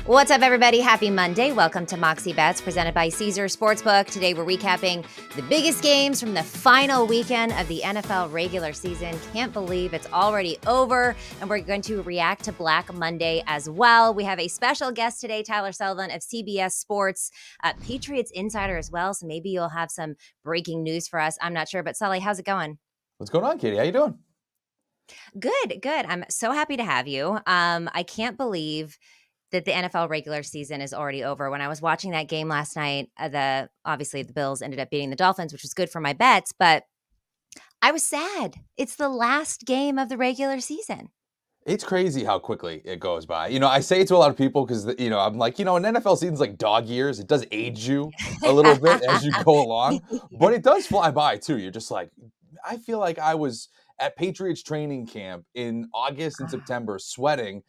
What's up, everybody? Happy Monday. Welcome to Moxie Bets, presented by Caesar Sportsbook. Today, we're recapping the biggest games from the final weekend of the NFL regular season. Can't believe it's already over, and we're going to react to Black Monday as well. We have a special guest today, Tyler Sullivan of CBS Sports, Patriots insider as well, so maybe you'll have some breaking news for us. I'm not sure, but Sully, how's it going? What's going on, Katie? How you doing? Good. I'm so happy to have you. I can't believe that the NFL regular season is already over. When I was watching that game last night, obviously the Bills ended up beating the Dolphins, which was good for my bets, but I was sad. It's the last game of the regular season. It's crazy how quickly it goes by. I say it to a lot of people because, I'm like, an NFL season's like dog years. It does age you a little bit as you go along, but it does fly by too. You're just like, I feel like I was at Patriots training camp in August and September sweating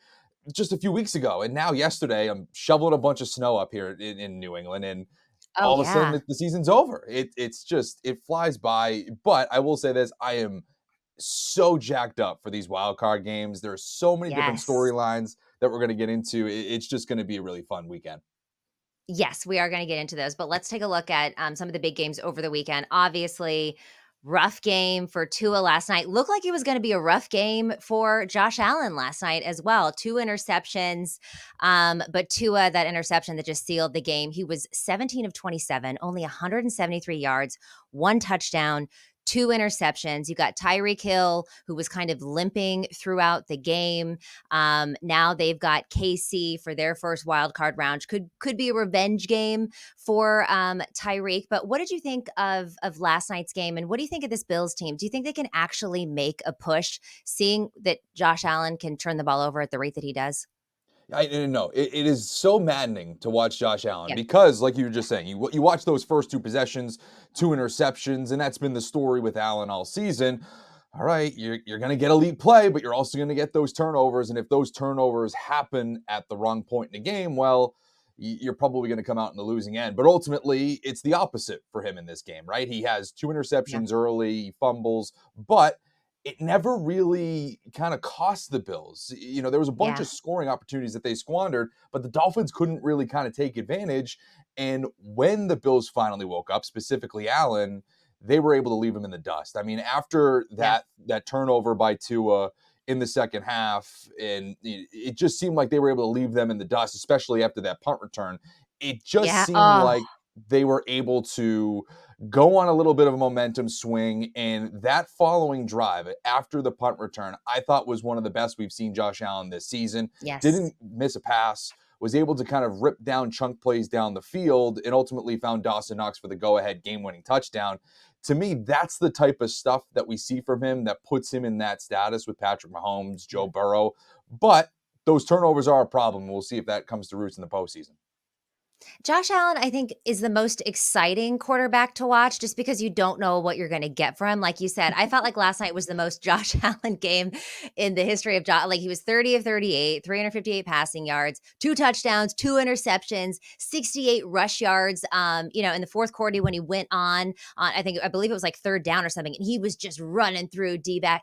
just a few weeks ago. And now yesterday, I'm shoveling a bunch of snow up here in New England. And Oh, all of a sudden yeah. the season's over. It flies by. But I will say this, I am so jacked up for these wild card games. There are so many different Yes. storylines that we're going to get into. It's just going to be a really fun weekend. Yes, we are going to get into those, but let's take a look at some of the big games over the weekend. Obviously, rough game for Tua last night. Looked like it was going to be a rough game for Josh Allen last night as well. 2 interceptions, but Tua, that interception that just sealed the game, he was 17 of 27, only 173 yards, 1 touchdown. 2 interceptions. You got Tyreek Hill, who was kind of limping throughout the game. Now they've got KC for their first wild card round. Could be a revenge game for Tyreek. But what did you think of last night's game, and what do you think of this Bills team? Do you think they can actually make a push, seeing that Josh Allen can turn the ball over at the rate that he does? I didn't know. It is so maddening to watch Josh Allen Yeah. because, like you were just saying, you watch those first 2 possessions, 2 interceptions, and that's been the story with Allen all season. All right, you're going to get elite play, but you're also going to get those turnovers. And if those turnovers happen at the wrong point in the game, well, you're probably going to come out in the losing end. But ultimately, it's the opposite for him in this game, right? He has 2 interceptions early, he fumbles, but it never really kind of cost the Bills. There was a bunch Yeah. of scoring opportunities that they squandered, but the Dolphins couldn't really kind of take advantage. And when the Bills finally woke up, specifically Allen, they were able to leave him in the dust. I mean, after Yeah. that turnover by Tua in the second half, and it just seemed like they were able to leave them in the dust, especially after that punt return. It just Yeah. seemed Oh, like they were able to go on a little bit of a momentum swing. And that following drive after the punt return, I thought was one of the best we've seen Josh Allen this season. yes. Didn't miss a pass, was able to kind of rip down chunk plays down the field, and ultimately found Dawson Knox for the go-ahead game-winning touchdown. To me, that's the type of stuff that we see from him that puts him in that status with Patrick Mahomes, Yeah. Joe Burrow. But those turnovers are a problem. We'll see if that comes to roots in the postseason. Josh Allen, I think, is the most exciting quarterback to watch just because you don't know what you're going to get from him. Like you said, I felt like last night was the most Josh Allen game in the history of Josh. Like he was 30 of 38, 358 passing yards, 2 touchdowns, 2 interceptions, 68 rush yards. In the fourth quarter when he went on, I believe it was like third down or something, and he was just running through D-back.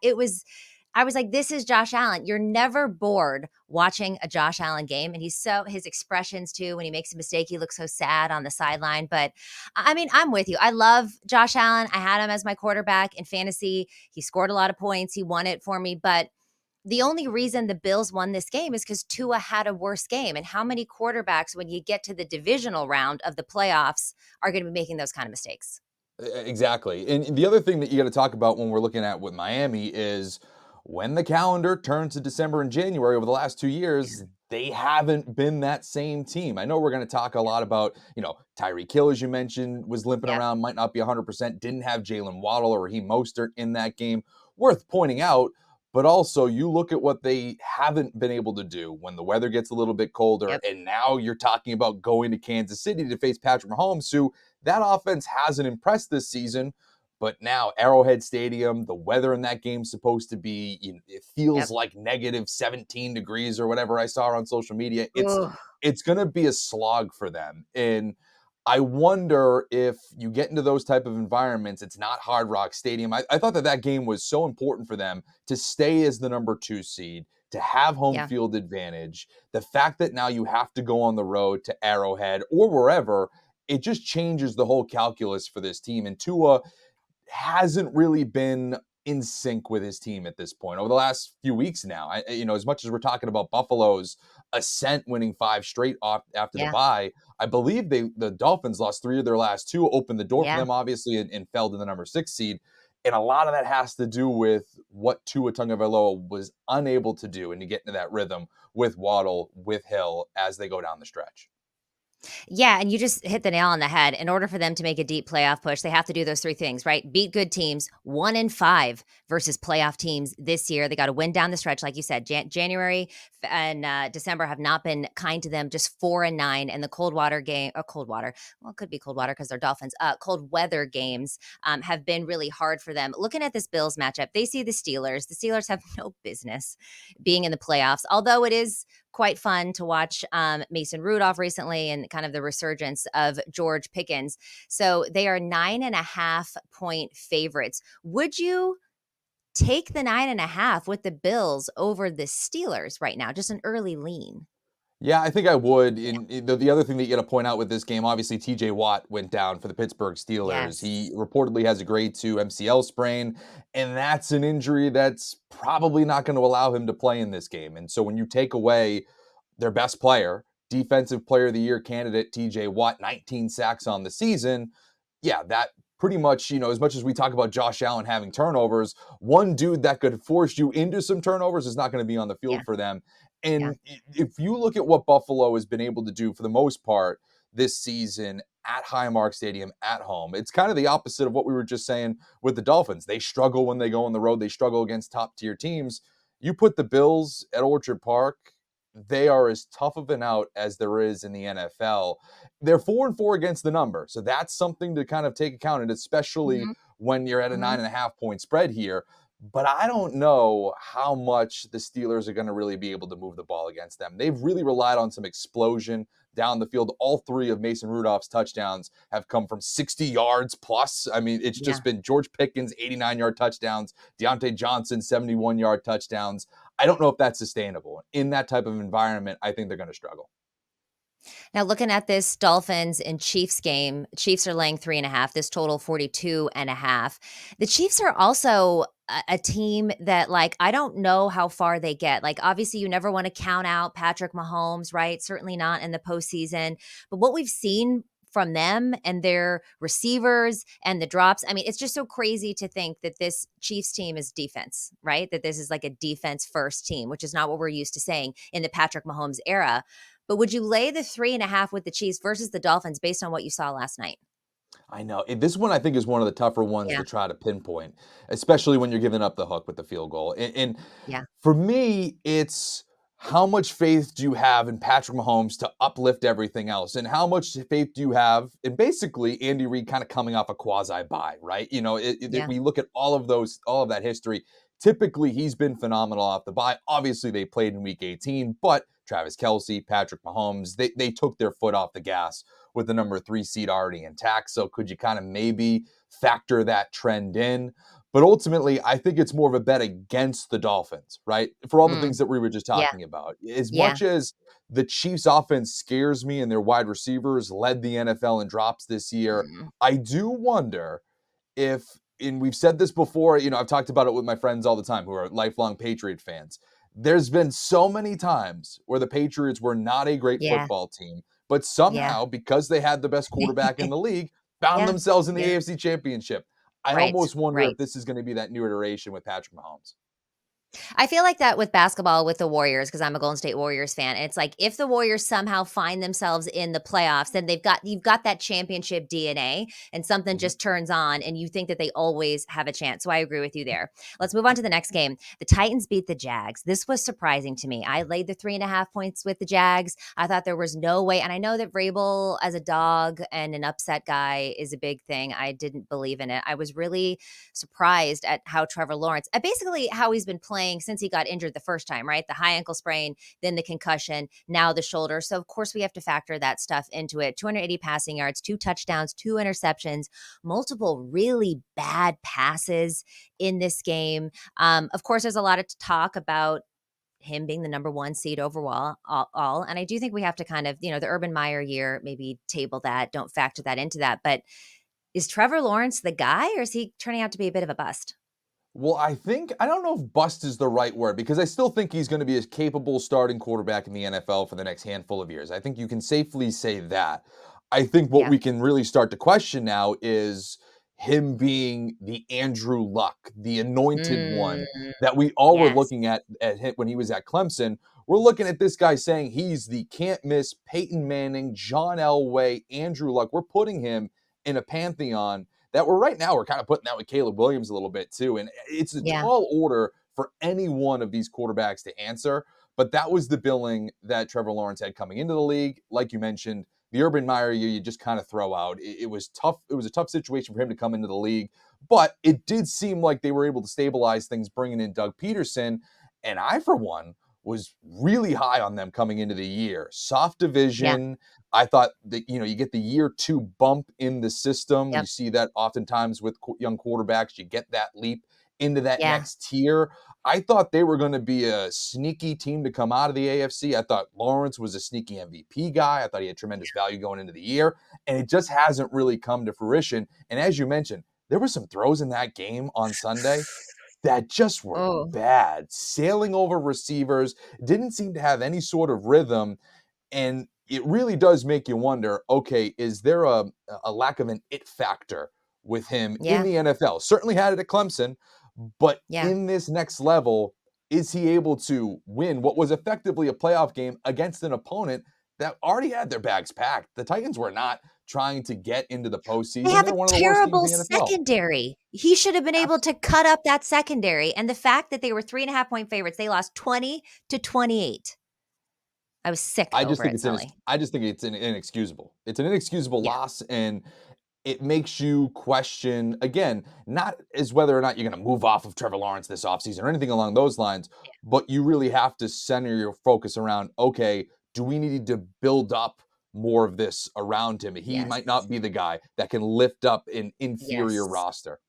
I was like, this is Josh Allen. You're never bored watching a Josh Allen game. And his expressions too, when he makes a mistake, he looks so sad on the sideline. But I mean, I'm with you. I love Josh Allen. I had him as my quarterback in fantasy. He scored a lot of points. He won it for me. But the only reason the Bills won this game is because Tua had a worse game. And how many quarterbacks, when you get to the divisional round of the playoffs, are going to be making those kind of mistakes? Exactly. And the other thing that you got to talk about when we're looking at with Miami is when the calendar turns to December and January over the last 2 years, they haven't been that same team. I know we're going to talk a lot about, Tyreek Hill, as you mentioned, was limping Yep. around, might not be 100%, didn't have Jalen Waddle or Raheem Mostert in that game. Worth pointing out, but also you look at what they haven't been able to do when the weather gets a little bit colder. Yep. And now you're talking about going to Kansas City to face Patrick Mahomes, who that offense hasn't impressed this season, but now Arrowhead Stadium, the weather in that game's supposed to be, it feels Yep. like negative 17 degrees or whatever I saw on social media. It's Ugh. it's going to be a slog for them. And I wonder if you get into those type of environments, it's not Hard Rock Stadium. I thought that game was so important for them to stay as the number 2 seed, to have home Yeah. field advantage, the fact that now you have to go on the road to Arrowhead or wherever, it just changes the whole calculus for this team. And Tua hasn't really been in sync with his team at this point over the last few weeks now. As much as we're talking about Buffalo's ascent, winning 5 straight off after the Yeah. bye, I believe the Dolphins lost 3 of their last 2, opened the door for Yeah. them, obviously, and fell to the number 6 seed. And a lot of that has to do with what Tua Tagovailoa was unable to do and to get into that rhythm with Waddle, with Hill as they go down the stretch. Yeah, and you just hit the nail on the head. In order for them to make a deep playoff push, they have to do those 3 things, right? Beat good teams, 1 and 5 versus playoff teams this year. They got to win down the stretch, like you said. January and December have not been kind to them. Just 4 and 9, and the cold water game, or cold water. Well, it could be cold water because they're Dolphins. Cold weather games have been really hard for them. Looking at this Bills matchup, they see the Steelers. The Steelers have no business being in the playoffs, although it is quite fun to watch Mason Rudolph recently and kind of the resurgence of George Pickens. So they are 9.5 point favorites. Would you take the 9.5 with the Bills over the Steelers right now? Just an early lean. Yeah, I think I would. The other thing that you got to point out with this game, obviously, TJ Watt went down for the Pittsburgh Steelers. He Yes. reportedly has a grade 2 MCL sprain, and that's an injury that's probably not going to allow him to play in this game. And so when you take away their best player, defensive player of the year candidate TJ Watt, 19 sacks on the season. Yeah, that pretty much, as much as we talk about Josh Allen having turnovers, one dude that could force you into some turnovers is not going to be on the Yeah. field for them. Yeah. And if you look at what Buffalo has been able to do for the most part this season at Highmark Stadium at home, it's kind of the opposite of what we were just saying with the Dolphins. They struggle when they go on the road, they struggle against top tier teams. You put the Bills at Orchard Park, they are as tough of an out as there is in the NFL. They're 4-4 against the number. So that's something to kind of take account, and especially Hmm. when you're at a Hmm. 9.5 point spread here. But I don't know how much the Steelers are going to really be able to move the ball against them. They've really relied on some explosion down the field. All 3 of Mason Rudolph's touchdowns have come from 60 yards plus. I mean, it's Yeah. just been George Pickens, 89-yard touchdowns, Deontay Johnson, 71-yard touchdowns. I don't know if that's sustainable. In that type of environment, I think they're going to struggle. Now, looking at this Dolphins and Chiefs game, Chiefs are laying 3.5. This total 42.5. The Chiefs are also a team that, like, I don't know how far they get. Like, obviously, you never want to count out Patrick Mahomes, right? Certainly not in the postseason. But what we've seen from them and their receivers and the drops, I mean, it's just so crazy to think that this Chiefs team is defense, right? That this is like a defense first team, which is not what we're used to saying in the Patrick Mahomes era. But would you lay the 3.5 with the Chiefs versus the Dolphins based on what you saw last night? I know. This one I think is one of the tougher ones Yeah. to try to pinpoint, especially when you're giving up the hook with the field goal. And Yeah. for me, it's how much faith do you have in Patrick Mahomes to uplift everything else? And how much faith do you have in basically Andy Reid kind of coming off a quasi bye, right? Yeah. We look at all of that history. Typically, he's been phenomenal off the bye. Obviously, they played in week 18, but Travis Kelce, Patrick Mahomes, they took their foot off the gas with the number 3 seed already intact. So could you kind of maybe factor that trend in? But ultimately, I think it's more of a bet against the Dolphins, right? For all the Mm. things that we were just Yeah. talking about. As Yeah. much as the Chiefs offense scares me and their wide receivers led the NFL in drops this year, Mm. I do wonder if, and we've said this before, I've talked about it with my friends all the time who are lifelong Patriot fans. There's been so many times where the Patriots were not a great Yeah. football team, but Yeah. somehow, because they had the best quarterback in the league, found Yeah. themselves in the Yeah. AFC Championship. I Right. almost wonder if Right. this is going to be that new iteration with Patrick Mahomes. I feel like that with basketball with the Warriors because I'm a Golden State Warriors fan. And it's like if the Warriors somehow find themselves in the playoffs, then you've got that championship DNA and something Mhm. just turns on and you think that they always have a chance. So I agree with you there. Let's move on to the next game. The Titans beat the Jags. This was surprising to me. I laid the 3.5 points with the Jags. I thought there was no way. And I know that Vrabel as a dog and an upset guy is a big thing. I didn't believe in it. I was really surprised at how Trevor Lawrence, basically how he's been playing since he got injured the first time, right? The high ankle sprain, then the concussion, now the shoulder. So, of course, we have to factor that stuff into it. 280 passing yards, 2 touchdowns, 2 interceptions, multiple really bad passes in this game. Of course, there's a lot of talk about him being the number 1 seed overall, all, and I do think we have to kind of, the Urban Meyer year, maybe table that, don't factor that into that, but is Trevor Lawrence the guy, or is he turning out to be a bit of a bust? Well, I don't know if bust is the right word because I still think he's going to be a capable starting quarterback in the NFL for the next handful of years. I think you can safely say that. I think what Yeah. we can really start to question now is him being the Andrew Luck, the anointed Mm, one that we all were yes. looking at him when he was at Clemson. We're looking at this guy saying he's the can't miss Peyton Manning, John Elway, Andrew Luck. We're putting him in a pantheon that we're kind of putting that with Caleb Williams a little bit too. And it's a Yeah. tall order for any one of these quarterbacks to answer. But that was the billing that Trevor Lawrence had coming into the league. Like you mentioned, the Urban Meyer year, you just kind of throw out. It was tough. It was a tough situation for him to come into the league, but it did seem like they were able to stabilize things, bringing in Doug Peterson. And I, for one, was really high on them coming into the year. Soft Yeah. division. I thought that, you get the year 2 bump in the system. You Yep. see that oftentimes with young quarterbacks. You get that leap into that Yeah. next tier. I thought they were going to be a sneaky team to come out of the AFC. I thought Lawrence was a sneaky MVP guy. I thought he had tremendous value going into the year, and it just hasn't really come to fruition. And as you mentioned, there were some throws in that game on Sunday that just were Oh, bad, sailing over receivers, didn't seem to have any sort of rhythm. And it really does make you wonder, okay, is there a lack of an it factor with him in yeah. the NFL? Certainly had it at Clemson, but Yeah. in this next level, is he able to win what was effectively a playoff game against an opponent that already had their bags packed? The Titans were not trying to get into the They postseason. have a They're one of the worst teams terrible in the NFL. secondary. He should have been able to cut up that secondary, and the fact that they were 3.5-point favorites, they lost 20-28. I was sick over it, Sully. I just think it's inexcusable. It's an inexcusable Yeah. loss, and it makes you question again, not as whether or not you're going to move off of Trevor Lawrence this offseason or anything along those lines, but you really have to center your focus around, okay, do we need to build up more of this around him? He Yes. might not be the guy that can lift up an inferior Yes. roster.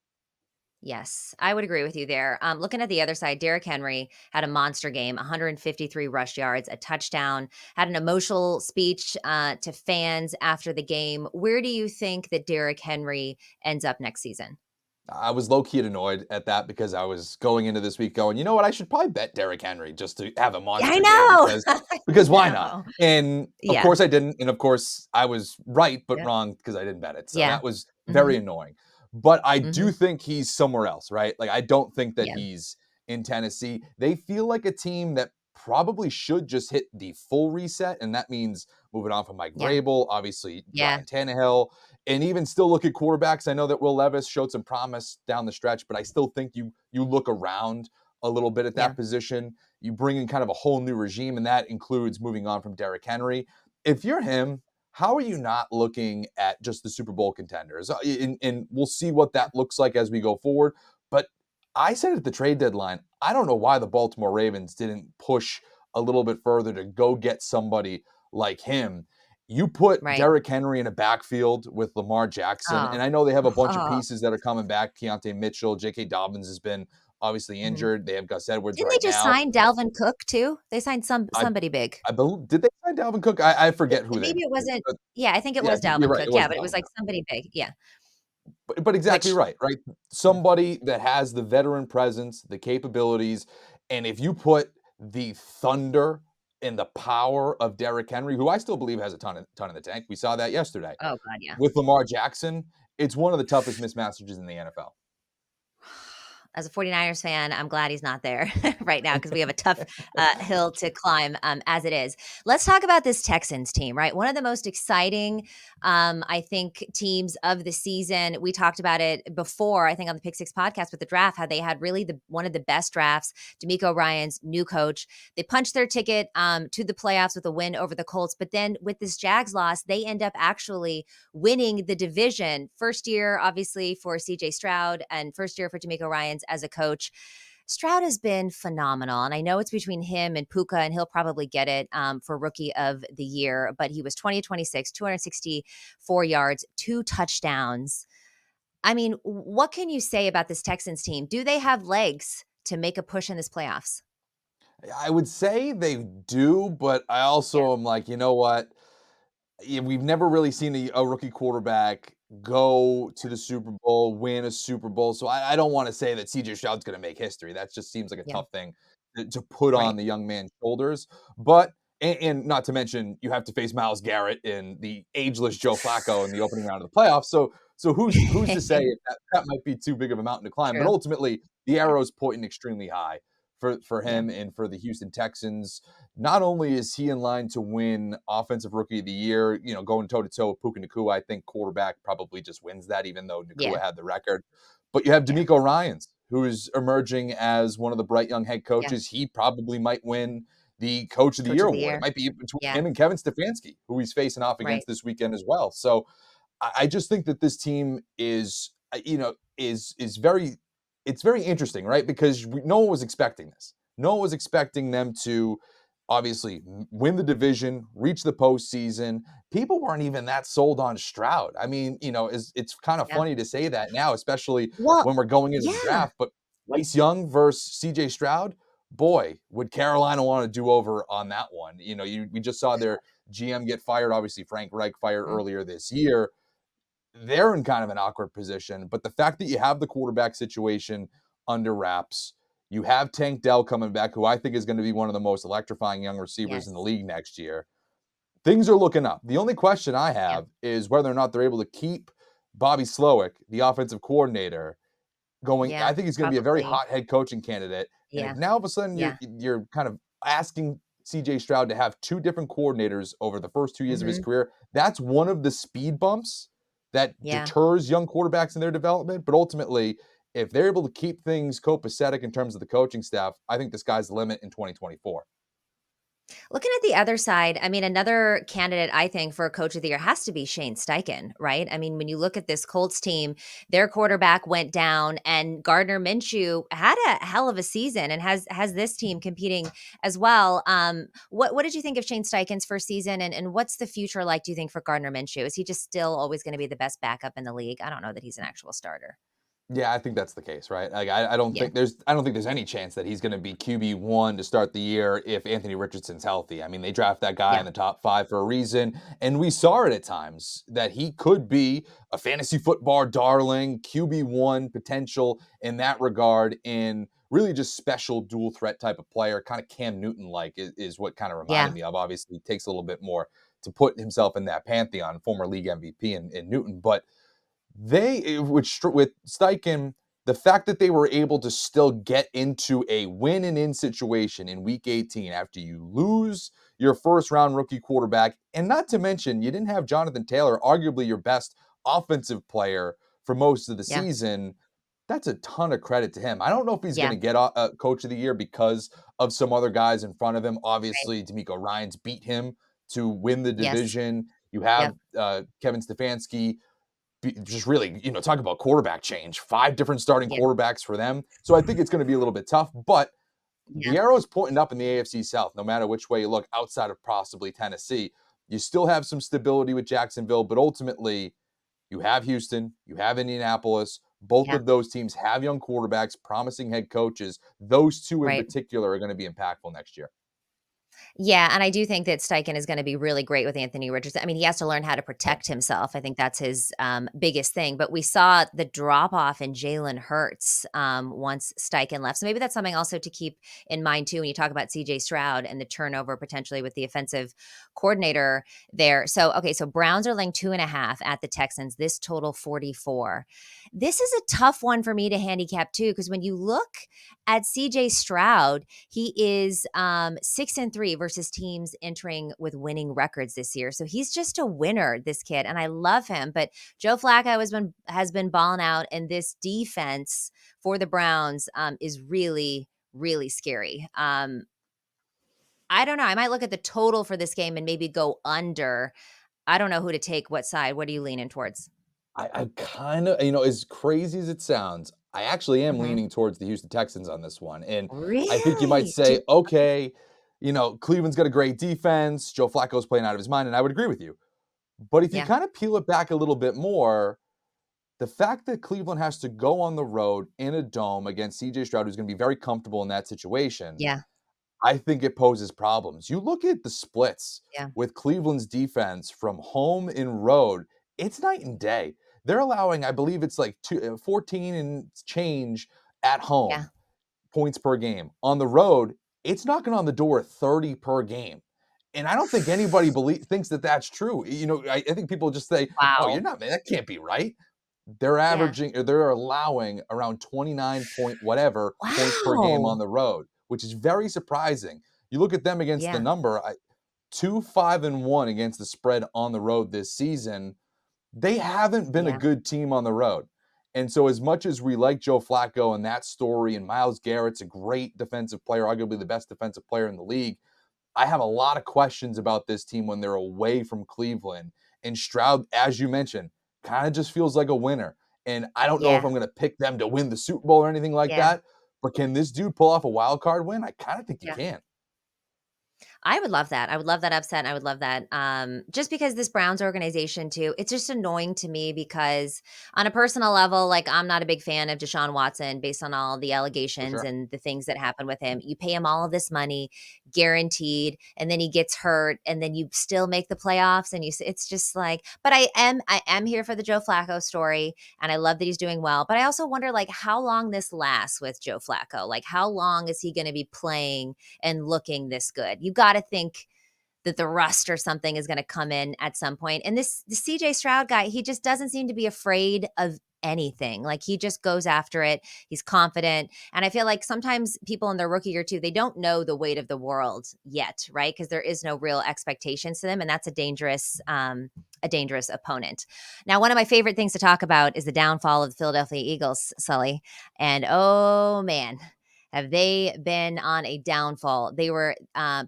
Yes, I would agree with you there. Looking at the other side, Derrick Henry had a monster game, 153 rush yards, a touchdown, had an emotional speech to fans after the game. Where do you think that Derrick Henry ends up next season? I was low key annoyed at that because I was going into this week going, you know what, I should probably bet Derrick Henry just to have a I monster game know. because I why not? know. And of Yeah. course I didn't, and of course I was right but Yep. wrong because I didn't bet it. So Yeah. that was very Mhm. annoying. But I do Mhm. think he's somewhere else, right? Like I don't think that Yeah. he's in Tennessee. They feel like a team that probably should just hit the full reset, and that means moving on from Mike Yeah. Vrabel, obviously Yeah. Ryan Tannehill, and even still look at quarterbacks. I know that Will Levis showed some promise down the stretch, but I still think you look around a little bit at Yeah. that position. You bring in kind of a whole new regime, and that includes moving on from Derrick Henry. If you're him, how are you not looking at just the Super Bowl contenders? And we'll see what that looks like as we go forward. But I said at the trade deadline, I don't know why the Baltimore Ravens didn't push a little bit further to go get somebody like him. You put Right. Derrick Henry in a backfield with Lamar Jackson, Oh. and I know they have a bunch of Oh. pieces that are coming back. Keontae Mitchell, J.K. Dobbins has been obviously Mhm. injured. They have Gus Edwards Didn't they right just now. sign Dalvin Cook too? They signed I somebody big. I believe did they sign Dalvin Cook? I forget who they Maybe it wasn't. but Yeah, I think it yeah, I was think you're Dalvin right. Cook. It Yeah, was but it was Dalvin like Cook. somebody big. Yeah. But exactly Which right, right? yeah. Somebody that has the veteran presence, the capabilities, and if you put the thunder and the power of Derrick Henry, who I still believe has a ton in the tank. We saw that yesterday. Oh god, yeah. With Lamar Jackson, it's one of the toughest mismatches in the NFL. As a 49ers fan, I'm glad he's not there right now because we have a tough hill to climb as it is. Let's talk about this Texans team, right? One of the most exciting, I think, teams of the season. We talked about it before, I think, on the Pick Six podcast with the draft, how they had really one of the best drafts. D'Amico Ryan's new coach. They punched their ticket to the playoffs with a win over the Colts. But then with this Jags loss, they end up actually winning the division. First year, obviously, for CJ Stroud and first year for D'Amico Ryans as a coach. Stroud has been phenomenal. And I know it's between him and Puka, and he'll probably get it for rookie of the year. But he was 20-26, 264 yards, 2 touchdowns. I mean, what can you say about this Texans team? Do they have legs to make a push in this playoffs? I would say they do, but I Yeah, also am like, you know what? Yeah, we've never really seen a rookie quarterback go to the Super Bowl, win a Super Bowl. So I don't want to say that CJ Stroud's going to make history. That just seems like a yeah, tough thing to put on right. the young man's shoulders. But and not to mention you have to face Myles Garrett and the ageless Joe Flacco in the opening round of the playoffs. So who's to say if that might be too big of a mountain to climb? But True. ultimately, the Yeah, arrow's pointing extremely high for yeah, him and for the Houston Texans. Not only is he in line to win Offensive Rookie of the Year, going toe to toe with Puka Nacua, I think quarterback probably just wins that, even though yeah, Nacua had the record. But you have yeah. D'Amico Ryans, who is emerging as one of the bright young head Yeah. coaches. He probably might win the Coach of the Coach Year of the award. It year. might be between Yeah, him and Kevin Stefanski, who he's facing off right. against this weekend as well. So I just think that this team is very it's very interesting, right? Because no one was expecting this. No one was expecting them to obviously win the division, reach the postseason. People weren't even that sold on Stroud. I mean, it's kind of Yeah. funny to say that now, especially Well, when we're going into the yeah. draft. But Bryce Young versus CJ Stroud, boy, would Carolina want to do over on that one? We just saw their GM get fired. Obviously, Frank Reich fired Mhm. earlier this year. They're in kind of an awkward position. But the fact that you have the quarterback situation under wraps, you have Tank Dell coming back, who I think is going to be one of the most electrifying young receivers in the Yes. league next year. Things are looking up. The only question I Yeah. have is whether or not they're able to keep Bobby Slowick, the offensive coordinator, going. Yeah, I think he's going to be a very probably. hot head coaching candidate. And if Yeah, now all of a sudden you're yeah. you're kind of asking CJ Stroud to have two different coordinators over the first 2 years of his Mhm. career, that's one of the speed bumps that Yeah. deters young quarterbacks in their development. But ultimately, if they're able to keep things copacetic in terms of the coaching staff, I think the sky's the limit in 2024. Looking at the other side, I mean, another candidate I think for coach of the year has to be Shane Steichen, right? I mean, when you look at this Colts team, their quarterback went down, and Gardner Minshew had a hell of a season and has this team competing as well. What did you think of Shane Steichen's first season, and what's the future like? Do you think for Gardner Minshew? Is he just still always going to be the best backup in the league? I don't know that he's an actual starter. Yeah, I think that's the case, right? Like, Yeah, I don't think there's any chance that he's going to be QB1 to start the year if Anthony Richardson's healthy. I mean, they draft that guy in yeah, the top 5 for a reason, and we saw it at times that he could be a fantasy football darling, QB1 potential in that regard, in really just special dual threat type of player, kind of Cam Newton like is what kind of reminded yeah, me of. Obviously, it takes a little bit more to put himself in that pantheon, former league MVP in Newton, but with Steichen, the fact that they were able to still get into a win and in situation in week 18 after you lose your first round rookie quarterback, and not to mention you didn't have Jonathan Taylor, arguably your best offensive player for most of the yeah, season. That's a ton of credit to him. I don't know if he's going yeah. to get a coach of the year because of some other guys in front of him. Right. Obviously, D'Amico Ryans beat him to win the Yes. division. You have Yep. Kevin Stefanski just really, talk about quarterback change. 5 different starting Yeah. quarterbacks for them. So I think it's going to be a little bit tough, but Yeah. the arrow's pointing up in the AFC South, no matter which way you look, outside of possibly Tennessee. You still have some stability with Jacksonville, but ultimately, you have Houston, you have Indianapolis. Both Yeah. of those teams have young quarterbacks, promising head coaches. Those two in Right. particular are going to be impactful next year. Yeah, and I do think that Steichen is gonna be really great with Anthony Richardson. I mean, he has to learn how to protect himself. I think that's his, biggest thing, but we saw the drop off in Jalen Hurts, once Steichen left. So maybe that's something also to keep in mind too when you talk about CJ Stroud and the turnover potentially with the offensive coordinator there. So, okay, so Browns are laying 2.5 at the Texans. This total 44. This is a tough one for me to handicap too, because when you look at CJ Stroud, he is 6-3 versus teams entering with winning records this year. So he's just a winner, this kid, and I love him. But Joe Flacco has been balling out, and this defense for the Browns is really really scary. I don't know. I might look at the total for this game and maybe go under. I don't know who to take. What side? What are you leaning towards? I kind of, as crazy as it sounds, I actually am Hmm. leaning towards the Houston Texans on this one. And I think you might Really? say, okay, Cleveland's got a great defense. Joe Flacco's playing out of his mind. And I would agree with you. But if you Yeah, kind of peel it back a little bit more, the fact that Cleveland has to go on the road in a dome against CJ Stroud, who's going to be very comfortable in that situation, yeah, I think it poses problems. You look at the splits Yeah, with Cleveland's defense from home and road, it's night and day. They're allowing, I believe it's like 14 and change at yeah. home points per game. On the road, it's knocking on the door at 30 per game. And I don't think anybody thinks that that's true. I think people just say, "Oh, you're Wow. not, man. That can't be right." They're Yeah. averaging, or they're allowing around 29 point whatever points per game on Wow. the road, which is very surprising. You look at them against the Yeah, number, 2-5-1 against the spread on the road this season. They haven't been a yeah, good team on the road. And so, as much as we like Joe Flacco and that story, and Myles Garrett's a great defensive player, arguably the best defensive player in the league, I have a lot of questions about this team when they're away from Cleveland. And Stroud, as you mentioned, kind of just feels like a winner. And I don't know if yeah, I'm going to pick them to win the Super Bowl or anything like yeah, that. But can this dude pull off a wild card win? I kind of think he yeah. can. I would love that. I would love that upset, and I would love that, just because this Browns organization too, it's just annoying to me because on a personal level, like, I'm not a big fan of Deshaun Watson based on all the For allegations sure. and the things that happened with him. You pay him all of this money, guaranteed, and then he gets hurt, and then you still make the playoffs, and it's just like, but I am here for the Joe Flacco story, and I love that he's doing well, but I also wonder, like, how long this lasts with Joe Flacco. Like, how long is he gonna be playing and looking this good? You got to think that the rust or something is going to come in at some point. And the CJ Stroud guy, he just doesn't seem to be afraid of anything. Like, he just goes after it. He's confident. And I feel like sometimes people in their rookie year too, they don't know the weight of the world yet, right? Because there is no real expectations to them. And that's a dangerous opponent. Now, one of my favorite things to talk about is the downfall of the Philadelphia Eagles, Sully. And oh man, have they been on a downfall? They were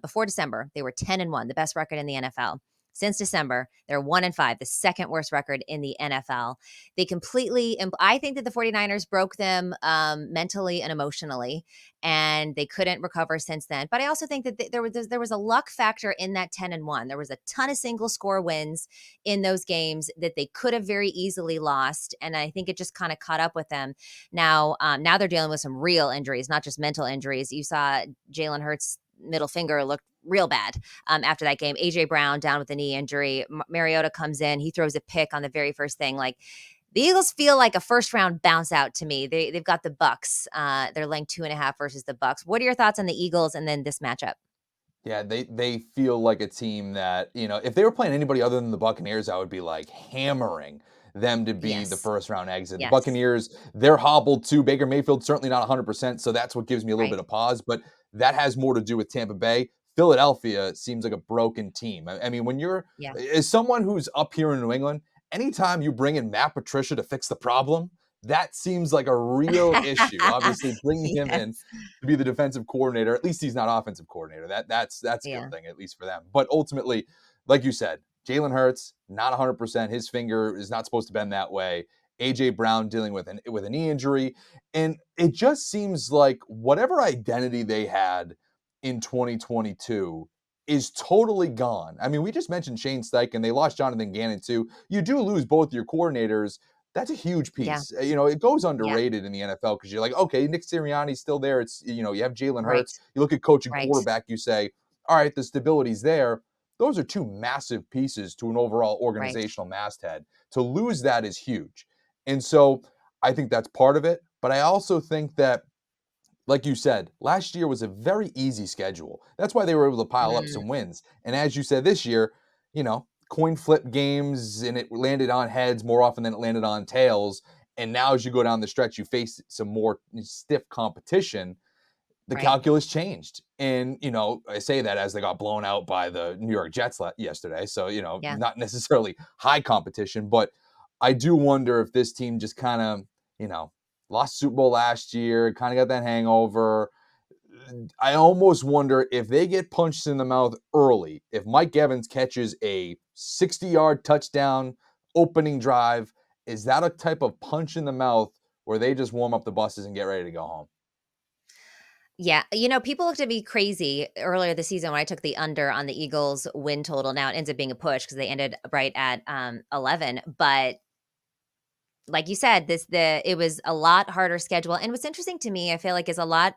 before December, they were 10-1, the best record in the NFL. Since December, they're 1-5, the second worst record in the NFL. They completely, I think that the 49ers broke them mentally and emotionally, and they couldn't recover since then. But I also think that there was a luck factor in that 10-1. There was a ton of single score wins in those games that they could have very easily lost. And I think it just kind of caught up with them. Now they're dealing with some real injuries, not just mental injuries. You saw Jalen Hurts' middle finger look real bad after that game. AJ Brown down with a knee injury. Mariota comes in, he throws a pick on the very first thing. Like, the Eagles feel like a first round bounce out to me. They've got the Bucks. They're laying 2.5 versus the Bucks. What are your thoughts on the Eagles and then this matchup? Yeah, they feel like a team that, if they were playing anybody other than the Buccaneers, I would be like hammering them to be the Yes. first round exit. The Yes. Buccaneers, they're hobbled too. Baker Mayfield certainly not 100%, so that's what gives me a little Right. bit of pause, but that has more to do with Tampa Bay. Philadelphia seems like a broken team. I mean, when you're Yeah. as someone who's up here in New England, anytime you bring in Matt Patricia to fix the problem, that seems like a real issue. Obviously, bringing him in Yes. to be the defensive coordinator. At least he's not offensive coordinator. That's a good Yeah. thing, at least for them. But ultimately, like you said, Jalen Hurts not 100%. His finger is not supposed to bend that way. AJ Brown dealing with a knee injury, and it just seems like whatever identity they had in 2022 is totally gone. I mean, we just mentioned Shane Steichen. They lost Jonathan Gannon too. You do lose both your coordinators. That's a huge Yeah. piece. It goes Yeah. underrated in the NFL because you're like, okay, Nick Sirianni's still there. It's, you have Jalen Right. Hurts. You look at coach and Right. quarterback, you say, all right, the stability's there. Those are two massive pieces to an overall Right. organizational masthead. To lose that is huge. And so I think that's part of it. But I also think that, like you said, last year was a very easy schedule. That's why they were able to pile up Mm, some wins. And as you said, this year, coin flip games, and it landed on heads more often than it landed on tails. And now, as you go down the stretch, you face some more stiff competition. The right. calculus changed. And, I say that as they got blown out by the New York Jets yesterday. So, Yeah. not necessarily high competition, but I do wonder if this team just kind of, you know, lost Super Bowl last year, kind of got that hangover. I almost wonder if they get punched in the mouth early, if Mike Evans catches a 60-yard touchdown opening drive, is that a type of punch in the mouth where they just warm up the buses and get ready to go home? Yeah, people looked at me crazy earlier this season when I took the under on the Eagles win total. Now it ends up being a push because they ended right at 11. But like you said, it was a lot harder schedule. And what's interesting to me, I feel like, is a lot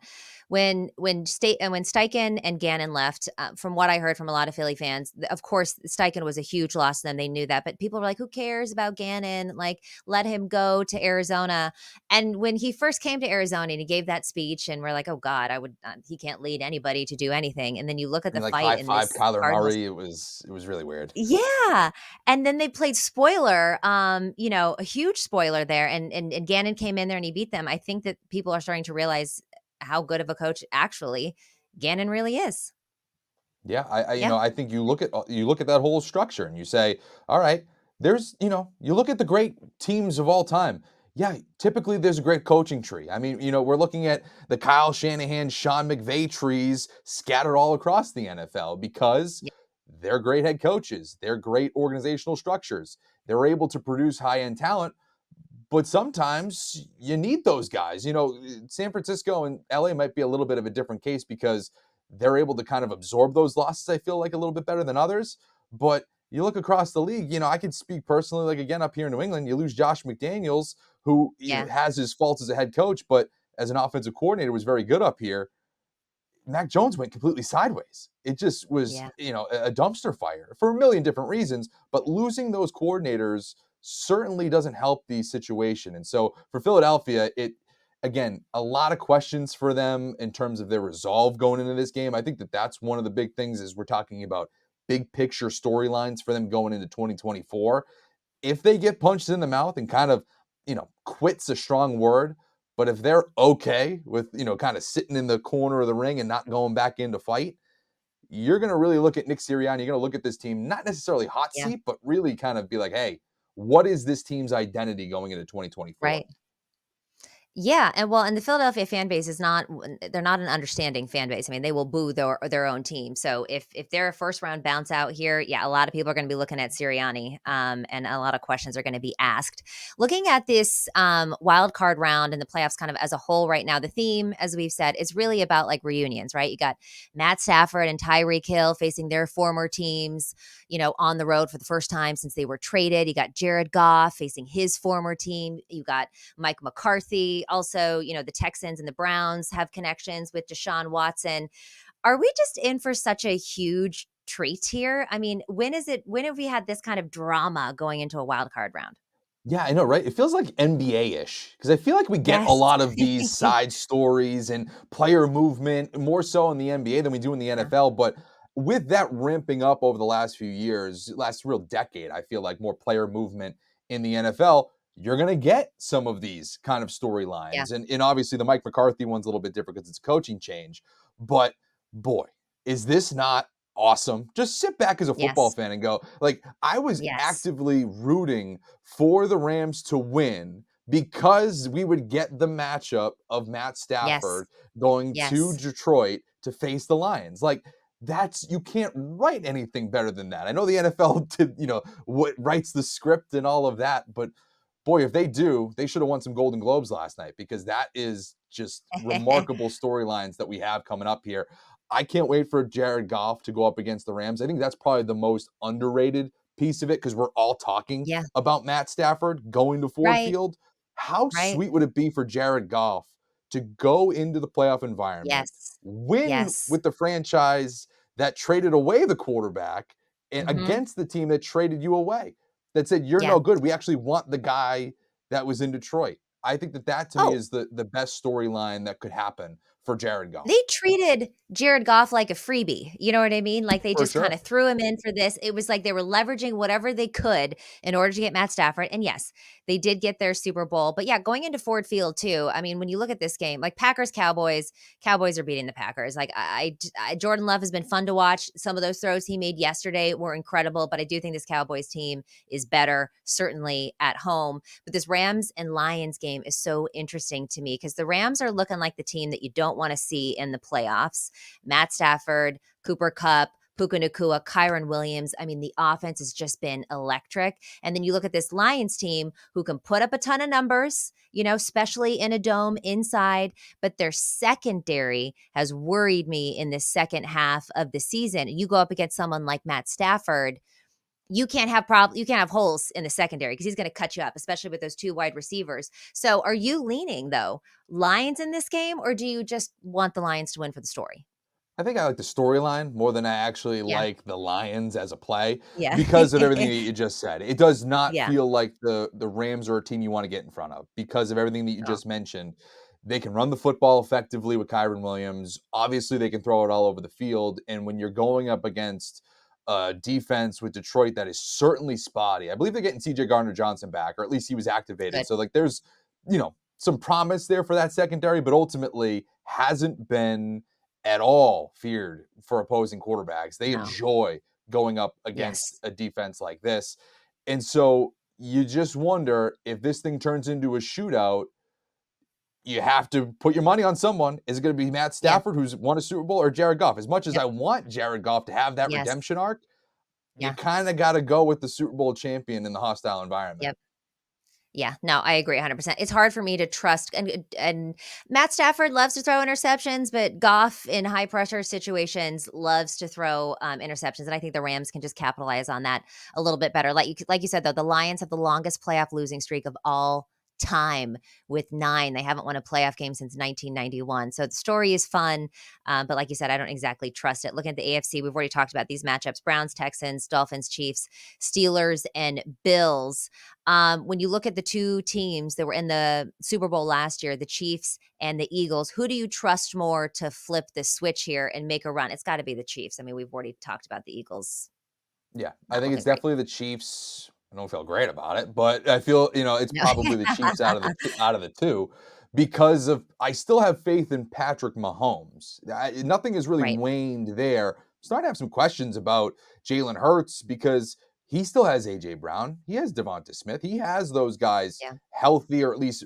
when Steichen and Gannon left, from what I heard from a lot of Philly fans, of course Steichen was a huge loss to them. They knew that, but people were like, "Who cares about Gannon? Like, let him go to Arizona." And when he first came to Arizona and he gave that speech, and we're like, "Oh God, I would he can't lead anybody to do anything." And then you look at And the he, like, fight high in five this Kyler Cardinals. Murray. It was really weird. Yeah, and then they played spoiler, a huge spoiler there, and Gannon came in there and he beat them. I think that people are starting to realize how good of a coach actually Gannon really is. Yeah, Yeah, I think you look at that whole structure and you say, all right, you look at the great teams of all time. Yeah, typically there's a great coaching tree. I mean, we're looking at the Kyle Shanahan, Sean McVay trees scattered all across the NFL because yeah, they're great head coaches. They're great organizational structures. They're able to produce high-end talent, but sometimes you need those guys. San Francisco and LA might be a little bit of a different case because they're able to kind of absorb those losses, I feel like, a little bit better than others. But you look across the league, I could speak personally, like, again, up here in New England, you lose Josh McDaniels, who yeah, has his faults as a head coach, but as an offensive coordinator was very good up here. Mac Jones went completely sideways. It just was, yeah, a dumpster fire for a million different reasons. But losing those coordinators certainly doesn't help the situation. And so for Philadelphia, again, a lot of questions for them in terms of their resolve going into this game. I think that that's one of the big things is we're talking about big picture storylines for them going into 2024. If they get punched in the mouth and kind of, quit's a strong word, but if they're okay with, kind of sitting in the corner of the ring and not going back in to fight, you're going to really look at Nick Sirianni. You're going to look at this team, not necessarily hot yeah, seat, but really kind of be like, hey, what is this team's identity going into 2024? right. Yeah, and the Philadelphia fan base is not they're not an understanding fan base. I mean, they will boo their own team. So if they're a first round bounce out here, yeah, a lot of people are going to be looking at Sirianni, and a lot of questions are going to be asked. Looking at this wild card round and the playoffs kind of as a whole right now, the theme, as we've said, is really about like reunions, right? You got Matt Stafford and Tyreek Hill facing their former teams, on the road for the first time since they were traded. You got Jared Goff facing his former team. You got Mike McCarthy. Also, the Texans and the Browns have connections with Deshaun Watson. Are we just in for such a huge treat here? I mean, when have we had this kind of drama going into a wild card round? Yeah, I know, right? It feels like NBA-ish because I feel like we get a Yes. lot of these side stories and player movement more so in the NBA than we do in the Yeah. NFL. But with that ramping up over the last few years, last real decade, I feel like more player movement in the NFL, you're going to get some of these kind of Yeah. storylines. And obviously the Mike McCarthy one's a little bit different because it's a coaching change. But boy, is this not awesome? Just sit back as a football Yes. fan and go, like, I was Yes. actively rooting for the Rams to win because we would get the matchup of Matt Yes. Stafford going to Yes. Detroit to face the Lions. Like, you can't write anything better than that. I know the NFL did, what writes the script and all of that, but boy, if they do, they should have won some Golden Globes last night because that is just remarkable storylines that we have coming up here. I can't wait for Jared Goff to go up against the Rams. I think that's probably the most underrated piece of it because we're all talking Yeah. about Matt Stafford going to Ford Right. Field. How Right. sweet would it be for Jared Goff to go into the playoff environment, Yes. win Yes. with the franchise that traded away the quarterback Mhm. against the team that traded you away, that said, you're Yeah. no good. We actually want the guy that was in Detroit. I think that to me Oh, is the best storyline that could happen for Jared Goff. they treated Jared Goff like a freebie, you know what I mean? Like, they For just sure. kinda threw him in for this. It was like they were leveraging whatever they could in order to get Matt Stafford, and yes, they did get their Super Bowl, but yeah, going into Ford Field too, I mean, when you look at this game, like Cowboys are beating the Packers. Like, Jordan Love has been fun to watch. Some of those throws he made yesterday were incredible, but I do think this Cowboys team is better, certainly at home. But this Rams and Lions game is so interesting to me because the Rams are looking like the team that you don't wanna see in the playoffs. Matt Stafford, Cooper Kupp, Puka Nacua, Kyron Williams. I mean, the offense has just been electric. And then you look at this Lions team who can put up a ton of numbers, especially in a dome inside, but their secondary has worried me in the second half of the season. You go up against someone like Matt Stafford, you can't have holes in the secondary because he's going to cut you up, especially with those two wide receivers. So are you leaning though Lions in this game, or do you just want the Lions to win for the story? I think I like the storyline more than I actually Yeah. like the Lions as a play Yeah. because of everything that you just said. It does not Yeah. feel like the Rams are a team you want to get in front of because of everything that you Oh, just mentioned. They can run the football effectively with Kyron Williams. Obviously, they can throw it all over the field. And when you're going up against a defense with Detroit that is certainly spotty, I believe they're getting CJ Gardner Johnson back, or at least he was activated. good. So, like, there's, some promise there for that secondary, but ultimately hasn't been at all feared for opposing quarterbacks. They No. enjoy going up against Yes. a defense like this. And so you just wonder if this thing turns into a shootout, you have to put your money on someone. Is it going to be Matt Yeah. Stafford, who's won a Super Bowl, or Jared Goff? As much as Yep. I want Jared Goff to have that Yes. redemption arc, you Yeah. kind of got to go with the Super Bowl champion in the hostile environment. Yep. Yeah, no, I agree 100%. It's hard for me to trust, and Matt Stafford loves to throw interceptions, but Goff in high pressure situations loves to throw interceptions, and I think the Rams can just capitalize on that a little bit better. Like you said though, the Lions have the longest playoff losing streak of all time with 9. They haven't won a playoff game since 1991. So the story is fun, but like you said, I don't exactly trust it. Looking at the AFC, we've already talked about these matchups: Browns, Texans, Dolphins, Chiefs, Steelers, and Bills. When you look at the two teams that were in the Super Bowl last year, the Chiefs and the Eagles, who do you trust more to flip the switch here and make a run? It's got to be the Chiefs. I mean, we've already talked about the Eagles Yeah, I not think looking it's great. definitely the Chiefs. I don't feel great about it, but I feel, it's No. probably the Chiefs out of the 2 because of I still have faith in Patrick Mahomes. Nothing has really Right. waned there. Starting to have some questions about Jalen Hurts because he still has AJ Brown. He has Devonta Smith. He has those guys Yeah. healthy, or at least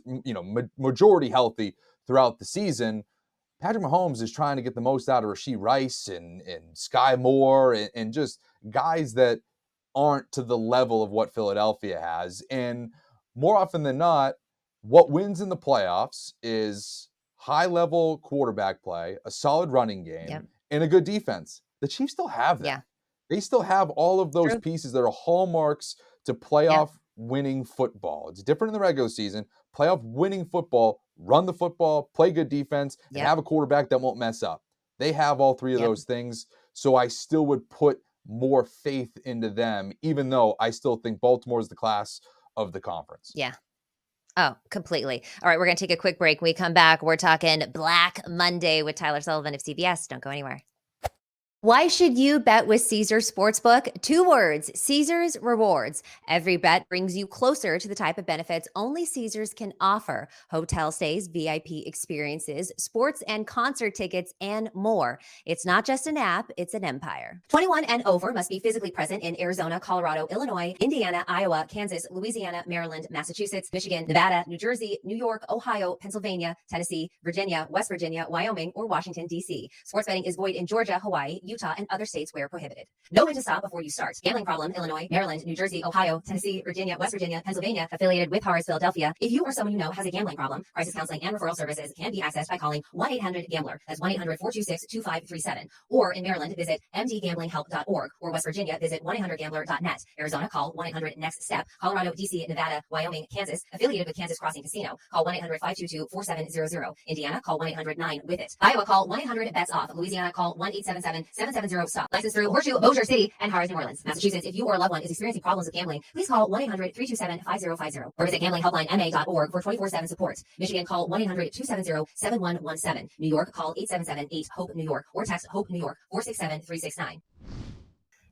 majority healthy throughout the season. Patrick Mahomes is trying to get the most out of Rasheed Rice and Sky Moore and just guys that aren't to the level of what Philadelphia has. And more often than not, what wins in the playoffs is high level quarterback play, a solid running game, Yep. and a good defense. The Chiefs still have that. Yeah. They still have all of those True. pieces that are hallmarks to Yep. playoff winning football. It's different in the regular season. Playoff winning football, run the football, play good defense, and Yep. have a quarterback that won't mess up. They have all 3 of Yep. those things. So I still would put more faith into them, even though I still think Baltimore is the class of the conference. Yeah. Oh, completely. All right, we're going to take a quick break. When we come back, we're talking Black Monday with Tyler Sullivan of CBS. Don't go anywhere. Why should you bet with Caesars Sportsbook? 2 words: Caesars Rewards. Every bet brings you closer to the type of benefits only Caesars can offer: hotel stays, VIP experiences, sports and concert tickets, and more. It's not just an app, it's an empire. 21 and over must be physically present in Arizona, Colorado, Illinois, Indiana, Iowa, Kansas, Louisiana, Maryland, Massachusetts, Michigan, Nevada, New Jersey, New York, Ohio, Pennsylvania, Tennessee, Virginia, West Virginia, Wyoming, or Washington, D.C. Sports betting is void in Georgia, Hawaii, Utah, and other states where prohibited. Know when to stop before you start. Gambling problem: Illinois, Maryland, New Jersey, Ohio, Tennessee, Virginia, West Virginia, Pennsylvania. Affiliated with Harris, Philadelphia. If you or someone you know has a gambling problem, crisis counseling and referral services can be accessed by calling 1-800-GAMBLER. That's 1-800-426-2537. Or in Maryland, visit mdgamblinghelp.org. Or West Virginia, visit 1-800-GAMBLER.net. Arizona, call 1-800-NEXT-STEP. Colorado, D.C., Nevada, Wyoming, Kansas. Affiliated with Kansas Crossing Casino. Call 1-800-522-4700. Indiana, call 1-800-9-WITH-IT. Iowa, call 1-800-BETS-OFF. Louisiana, call 1-877-770-STOP. Licensed through Horseshoe, Bossier City, and Harris, New Orleans. Massachusetts, if you or a loved one is experiencing problems with gambling, please call 1-800-327-5050 or visit gamblinghelplinema.org for 24/7 support. Michigan, call 1-800-270-7117. New York, call 877-8-HOPE-NEW YORK or text HOPE New York 467-369. All